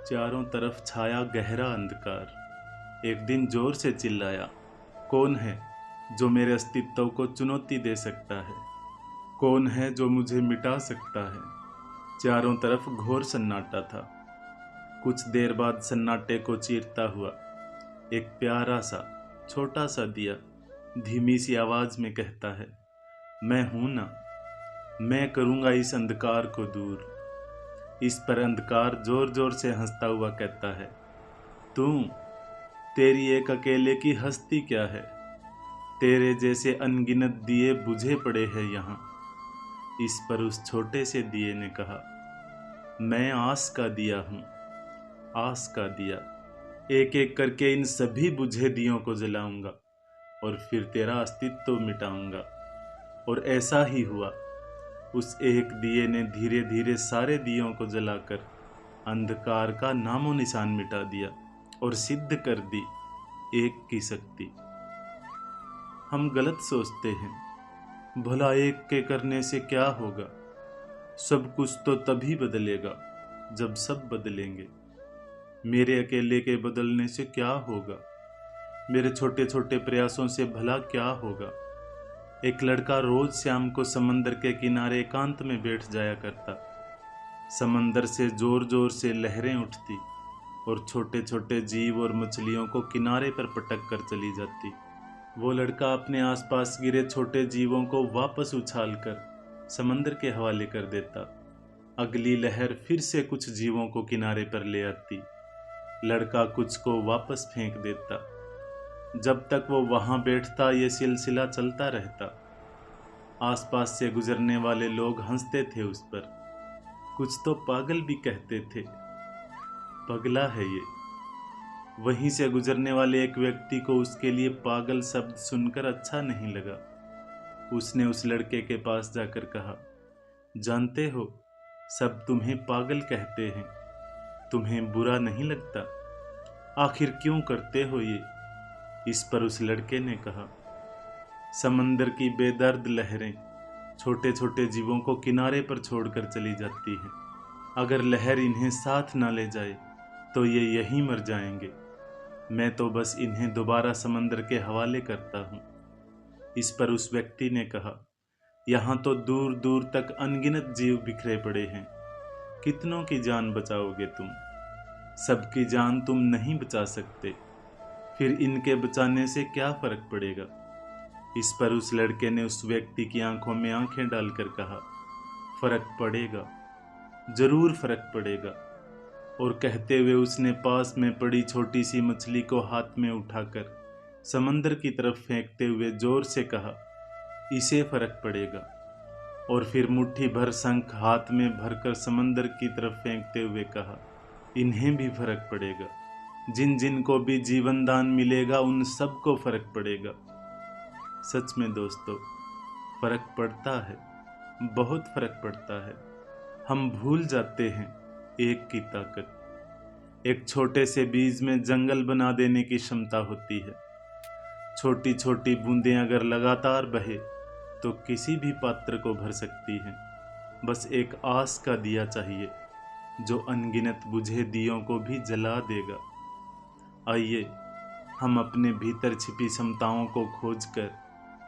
चारों तरफ छाया गहरा अंधकार। एक दिन जोर से चिल्लाया, कौन है जो मेरे अस्तित्व को चुनौती दे सकता है? कौन है जो मुझे मिटा सकता है? चारों तरफ घोर सन्नाटा था। कुछ देर बाद सन्नाटे को चीरता हुआ एक प्यारा सा छोटा सा दिया धीमी सी आवाज में कहता है, मैं हूं ना, मैं करूंगा इस अंधकार को दूर। इस पर अंधकार जोर जोर से हंसता हुआ कहता है, तू, तेरी एक अकेले की हस्ती क्या है? तेरे जैसे अनगिनत दिए बुझे पड़े हैं यहाँ। इस पर उस छोटे से दिए ने कहा, मैं आस का दिया हूँ, आस का दिया। एक एक करके इन सभी बुझे दियों को जलाऊंगा और फिर तेरा अस्तित्व मिटाऊंगा। और ऐसा ही हुआ। उस एक दिए ने धीरे धीरे सारे दियों को जलाकर अंधकार का नामो निशान मिटा दिया और सिद्ध कर दी एक की शक्ति। हम गलत सोचते हैं, भला एक के करने से क्या होगा? सब कुछ तो तभी बदलेगा जब सब बदलेंगे। मेरे अकेले के बदलने से क्या होगा? मेरे छोटे छोटे प्रयासों से भला क्या होगा? एक लड़का रोज शाम को समंदर के किनारे एकांत में बैठ जाया करता। समंदर से जोर जोर से लहरें उठती और छोटे छोटे जीव और मछलियों को किनारे पर पटक कर चली जाती। वो लड़का अपने आसपास गिरे छोटे जीवों को वापस उछालकर समंदर के हवाले कर देता। अगली लहर फिर से कुछ जीवों को किनारे पर ले आती। लड़का कुछ को वापस फेंक देता। जब तक वो वहां बैठता ये सिलसिला चलता रहता। आसपास से गुजरने वाले लोग हंसते थे उस पर, कुछ तो पागल भी कहते थे, पगला है ये। वहीं से गुजरने वाले एक व्यक्ति को उसके लिए पागल शब्द सुनकर अच्छा नहीं लगा। उसने उस लड़के के पास जाकर कहा, जानते हो, सब तुम्हें पागल कहते हैं, तुम्हें बुरा नहीं लगता? आखिर क्यों करते हो ये? इस पर उस लड़के ने कहा, समंदर की बेदर्द लहरें छोटे छोटे जीवों को किनारे पर छोड़कर चली जाती हैं। अगर लहर इन्हें साथ ना ले जाए तो ये यहीं मर जाएंगे। मैं तो बस इन्हें दोबारा समंदर के हवाले करता हूँ। इस पर उस व्यक्ति ने कहा, यहाँ तो दूर दूर तक अनगिनत जीव बिखरे पड़े हैं, कितनों की जान बचाओगे तुम? सबकी जान तुम नहीं बचा सकते, फिर इनके बचाने से क्या फर्क पड़ेगा? इस पर उस लड़के ने उस व्यक्ति की आंखों में आंखें डालकर कहा, फर्क पड़ेगा, जरूर फर्क पड़ेगा। और कहते हुए उसने पास में पड़ी छोटी सी मछली को हाथ में उठाकर समंदर की तरफ फेंकते हुए जोर से कहा, इसे फर्क पड़ेगा। और फिर मुट्ठी भर शंख हाथ में भरकर समंदर की तरफ फेंकते हुए कहा, इन्हें भी फर्क पड़ेगा। जिन जिन को भी जीवन दान मिलेगा उन सब को फर्क पड़ेगा। सच में दोस्तों, फर्क पड़ता है, बहुत फर्क पड़ता है। हम भूल जाते हैं एक की ताकत। एक छोटे से बीज में जंगल बना देने की क्षमता होती है। छोटी छोटी बूंदें अगर लगातार बहे तो किसी भी पात्र को भर सकती हैं। बस एक आस का दिया चाहिए जो अनगिनत बुझे दियों को भी जला देगा। आइए हम अपने भीतर छिपी क्षमताओं को खोजकर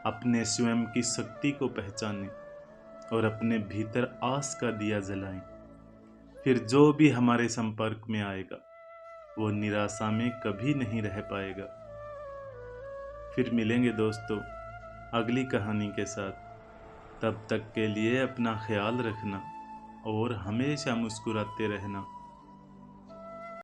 अपने स्वयं की शक्ति को पहचानें और अपने भीतर आस का दिया जलाएं। फिर जो भी हमारे संपर्क में आएगा वो निराशा में कभी नहीं रह पाएगा। फिर मिलेंगे दोस्तों अगली कहानी के साथ। तब तक के लिए अपना ख्याल रखना और हमेशा मुस्कुराते रहना।